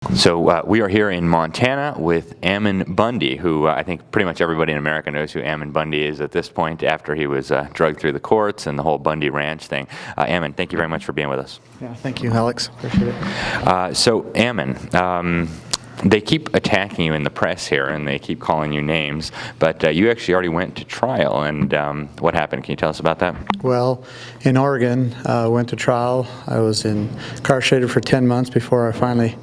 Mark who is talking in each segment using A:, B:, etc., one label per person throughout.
A: So we are here in Montana with Ammon Bundy, who I think pretty much everybody in America knows who Ammon Bundy is at this point after he was drugged through the courts and the whole Bundy Ranch thing. Ammon, thank you very much for being with us.
B: Yeah, thank you, Alex. Appreciate it.
A: So Ammon, they keep attacking you in the press here, and they keep calling you names, but you actually already went to trial, and what happened? Can you tell us about that?
B: Well, in Oregon, I went to trial. I was incarcerated for 10 months before I finally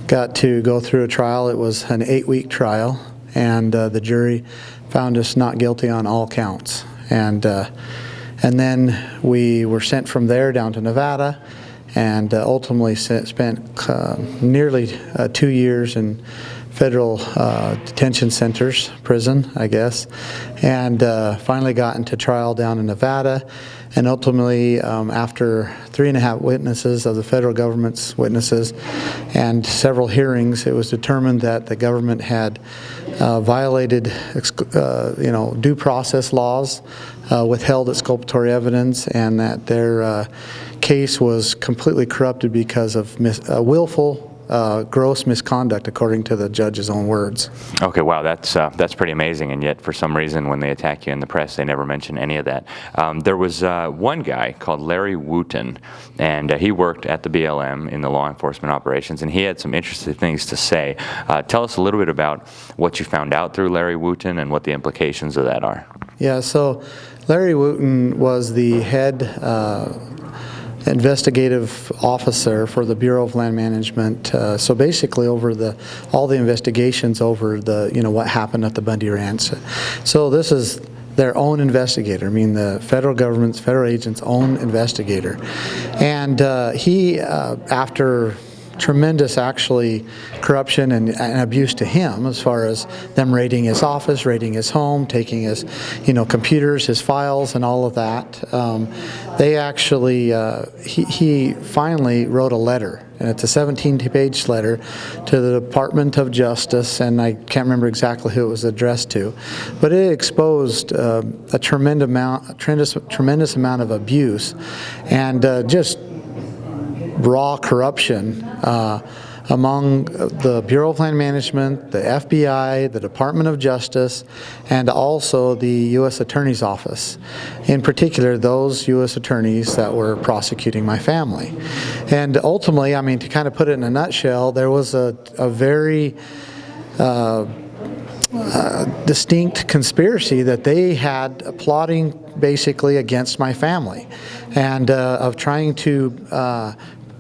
B: got to go through a trial. It was an 8-week trial, and the jury found us not guilty on all counts. And then we were sent from there down to Nevada, and ultimately spent nearly 2 years in federal detention centers, prison, I guess, and finally got into trial down in Nevada. And ultimately, after 3.5 witnesses of the federal government's witnesses and several hearings, it was determined that the government had violated due process laws, withheld exculpatory evidence, and that their case was completely corrupted because of willful gross misconduct, according to the judge's own words.
A: Okay, wow, that's pretty amazing, and yet for some reason when they attack you in the press, they never mention any of that. There was one guy called Larry Wooten, and he worked at the BLM in the law enforcement operations, and he had some interesting things to say. Tell us a little bit about what you found out through Larry Wooten and what the implications of that are.
B: Yeah, so Larry Wooten was the head investigative officer for the Bureau of Land Management. So basically, over all the investigations over what happened at the Bundy Ranch. So this is their own investigator. I mean, the federal government's, federal agent's own investigator, and he, after tremendous actually corruption and abuse to him, as far as them raiding his office, raiding his home, taking his computers, his files, and all of that. They actually he finally wrote a letter, and it's a 17-page letter to the Department of Justice, and I can't remember exactly who it was addressed to, but it exposed a tremendous amount of abuse and just raw corruption among the Bureau of Land Management, the FBI, the Department of Justice, and also the U.S. Attorney's Office. In particular, those U.S. attorneys that were prosecuting my family. And ultimately, I mean, to kind of put it in a nutshell, there was a very distinct conspiracy that they had plotting basically against my family, and of trying to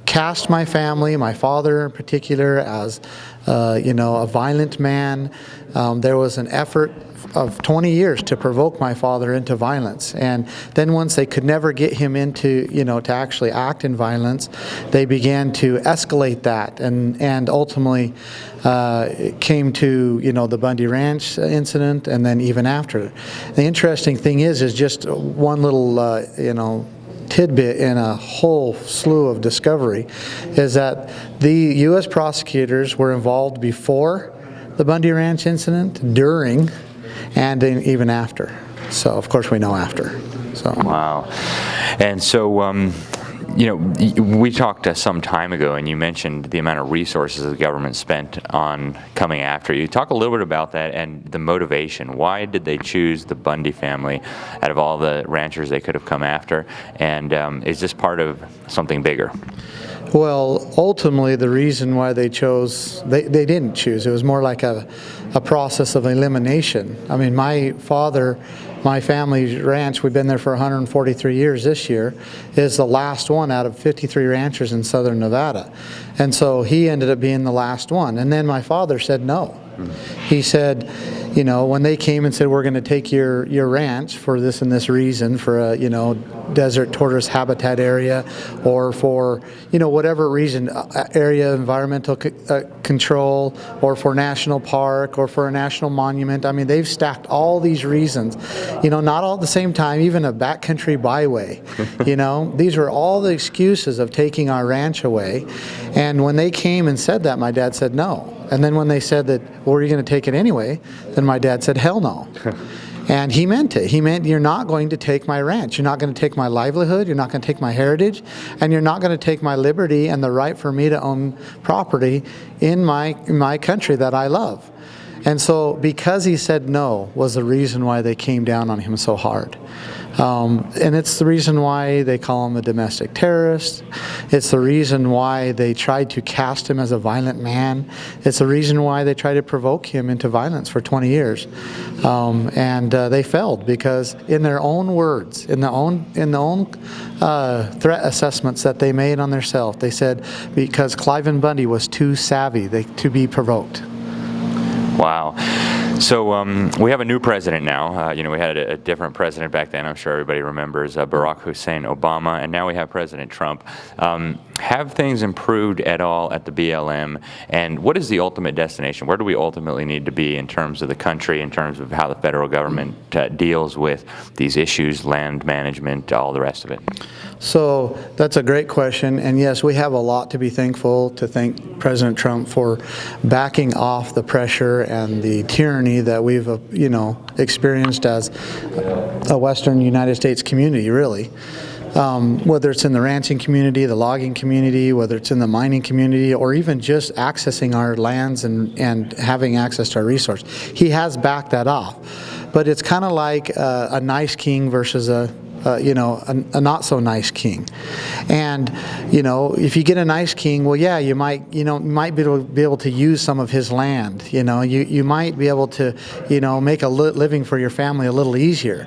B: cast my family, my father in particular, as a violent man. There was an effort of 20 years to provoke my father into violence, and then once they could never get him into to actually act in violence, they began to escalate that, and ultimately it came to the Bundy Ranch incident, and then even after. The interesting thing is just one little tidbit in a whole slew of discovery is that the U.S. prosecutors were involved before the Bundy Ranch incident, during, and then even after. So of course we know after. So
A: wow. And so we talked some time ago, and you mentioned the amount of resources the government spent on coming after you. Talk a little bit about that and the motivation. Why did they choose the Bundy family out of all the ranchers they could have come after? And is this part of something bigger?
B: Well, ultimately, the reason why they chose, they didn't choose. It was more like a process of elimination. I mean, my father, my family's ranch, we've been there for 143 years this year, is the last one out of 53 ranchers in southern Nevada. And so he ended up being the last one. And then my father said no. He said, when they came and said, we're going to take your ranch for this and this reason, for a, desert tortoise habitat area, or for, whatever reason, area environmental control, or for national park, or for a national monument. I mean, they've stacked all these reasons, not all at the same time, even a backcountry byway, these were all the excuses of taking our ranch away. And when they came and said that, my dad said no. And then when they said that, well, are you going to take it anyway? Then my dad said, hell no. And he meant it. He meant, you're not going to take my ranch. You're not going to take my livelihood. You're not going to take my heritage. And you're not going to take my liberty and the right for me to own property in my country that I love. And so because he said no was the reason why they came down on him so hard. And it's the reason why they call him a domestic terrorist. It's the reason why they tried to cast him as a violent man. It's the reason why they tried to provoke him into violence for 20 years. And they failed because in their own words, in the own threat assessments that they made on themselves, they said because Cliven Bundy was too savvy to be provoked.
A: Wow. So we have a new president now. We had a different president back then. I'm sure everybody remembers Barack Hussein Obama, and now we have President Trump. Have things improved at all at the BLM? And what is the ultimate destination? Where do we ultimately need to be in terms of the country, in terms of how the federal government deals with these issues, land management, all the rest of it?
B: So that's a great question, and yes, we have a lot to be thankful to thank President Trump for backing off the pressure and the tyranny that we've experienced as a Western United States community, really. Whether it's in the ranching community, the logging community, whether it's in the mining community, or even just accessing our lands and having access to our resource. He has backed that off. But it's kind of like a nice king versus a not so nice king. And if you get a nice king, well, yeah, you might be able to use some of his land. You might be able to make a living for your family a little easier.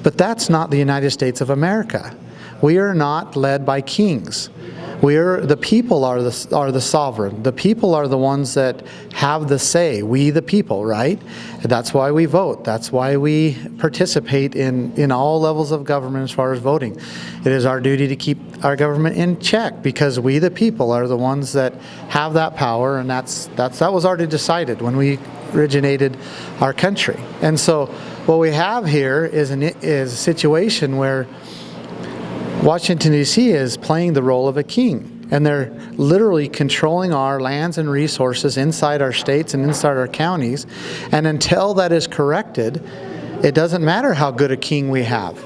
B: But that's not the United States of America. We are not led by kings. The people are the sovereign. The people are the ones that have the say. We the people, right? That's why we vote. That's why we participate in all levels of government as far as voting. It is our duty to keep our government in check because we the people are the ones that have that power, and that was already decided when we originated our country. And so what we have here is a situation where Washington, D.C. is playing the role of a king, and they're literally controlling our lands and resources inside our states and inside our counties, and until that is corrected, it doesn't matter how good a king we have.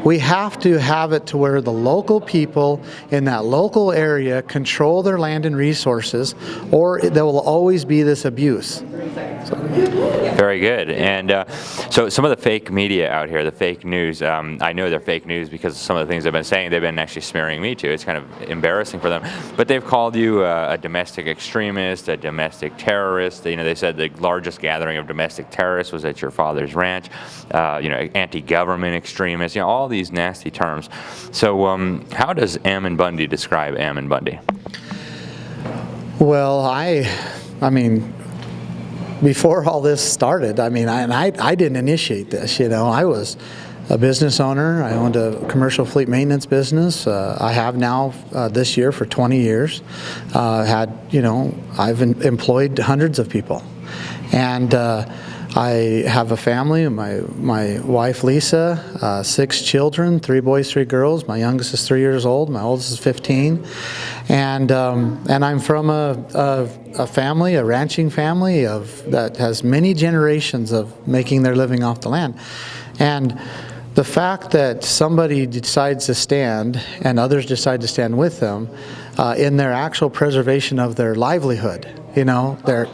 B: We have to have it to where the local people in that local area control their land and resources, or there will always be this abuse.
A: Very good. And so some of the fake media out here, the fake news, I know they're fake news because of some of the things they've been saying. They've been actually smearing me too. It's kind of embarrassing for them. But they've called you a domestic extremist, a domestic terrorist. They said the largest gathering of domestic terrorists was at your father's ranch. Anti-government extremist. All these nasty terms. So how does Ammon Bundy describe Ammon Bundy?
B: Well, I mean, before all this started, I didn't initiate this. I was a business owner. I owned a commercial fleet maintenance business. I have now this year for 20 years. I've employed hundreds of people, and I have a family. My wife Lisa, 6 children, 3 boys, 3 girls. My youngest is 3 years old. My oldest is 15, and I'm from a family, a ranching family that has many generations of making their living off the land. And the fact that somebody decides to stand and others decide to stand with them in their actual preservation of their livelihood, their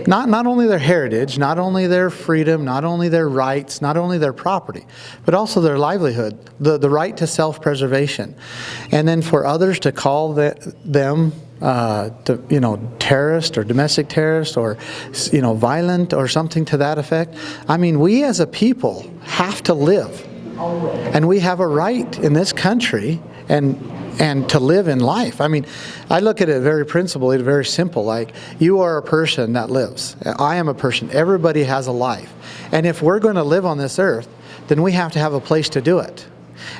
B: not only their heritage, not only their freedom, not only their rights, not only their property, but also their livelihood, the right to self-preservation. And then for others to call them terrorist or domestic terrorist or violent or something to that effect. We as a people have to live, and we have a right in this country and to live in life. I look at it very principally, very simple. Like, you are a person that lives. I am a person. Everybody has a life. And if we're going to live on this earth, then we have to have a place to do it.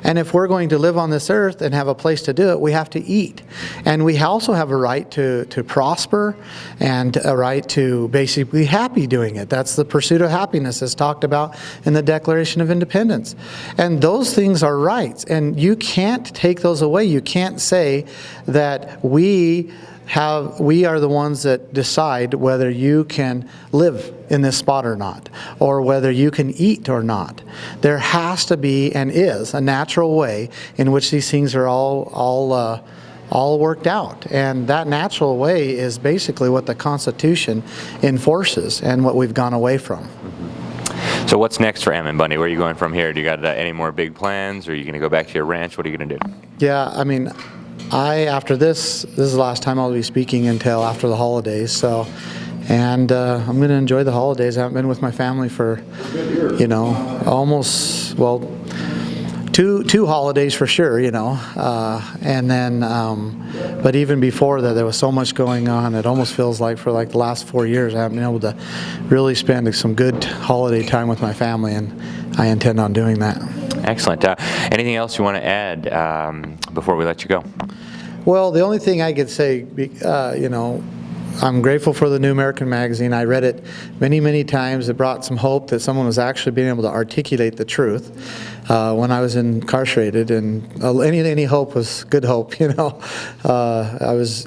B: And if we're going to live on this earth and have a place to do it, we have to eat. And we also have a right to prosper and a right to basically be happy doing it. That's the pursuit of happiness as talked about in the Declaration of Independence. And those things are rights, and you can't take those away. You can't say that we we are the ones that decide whether you can live in this spot or not, or whether you can eat or not. There has to be, and is, a natural way in which these things are all worked out. And that natural way is basically what the Constitution enforces and what we've gone away from.
A: So what's next for Ammon Bundy? Where are you going from here? Do you got any more big plans? Or are you going to go back to your ranch? What are you going to do?
B: Yeah, I mean, after this is the last time I'll be speaking until after the holidays. So, and I'm going to enjoy the holidays. I haven't been with my family for, almost, well, two holidays for sure, and then, but even before that, there was so much going on. It almost feels like for the last 4 years, I haven't been able to really spend some good holiday time with my family, and I intend on doing that.
A: Excellent. Anything else you want to add before we let you go?
B: Well, the only thing I could say, I'm grateful for the New American Magazine. I read it many, many times. It brought some hope that someone was actually being able to articulate the truth when I was incarcerated, and any hope was good hope. I was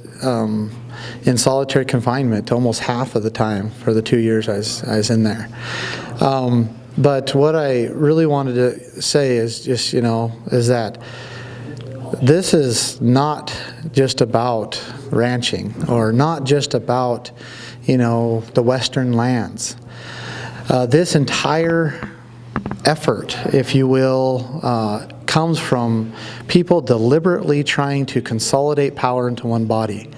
B: in solitary confinement almost half of the time for the 2 years I was in there. But what I really wanted to say is just, is that this is not just about ranching, or not just about, the western lands. This entire effort, if you will, comes from people deliberately trying to consolidate power into one body.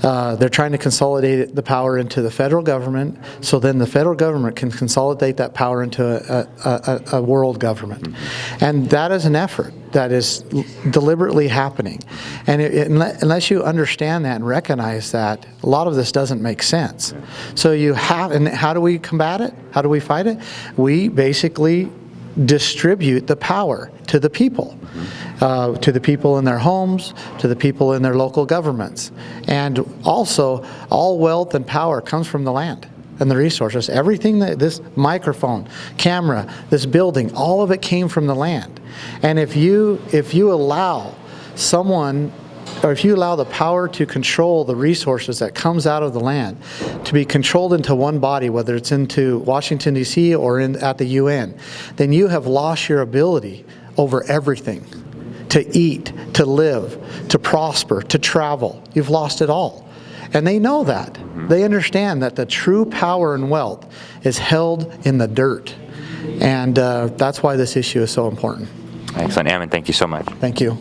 B: They're trying to consolidate the power into the federal government, so then the federal government can consolidate that power into a world government. And that is an effort that is deliberately happening. And unless you understand that and recognize that, a lot of this doesn't make sense. So and how do we combat it? How do we fight it? We basically distribute the power to the people. To the people in their homes, to the people in their local governments. And also, all wealth and power comes from the land and the resources. Everything, this microphone, camera, this building, all of it came from the land. And if you allow someone, or if you allow the power to control the resources that comes out of the land to be controlled into one body, whether it's into Washington, D.C. or at the UN, then you have lost your ability over everything. To eat, to live, to prosper, to travel. You've lost it all. And they know that. They understand that the true power and wealth is held in the dirt. And that's why this issue is so important.
A: Excellent. Ammon, thank you so much.
B: Thank you.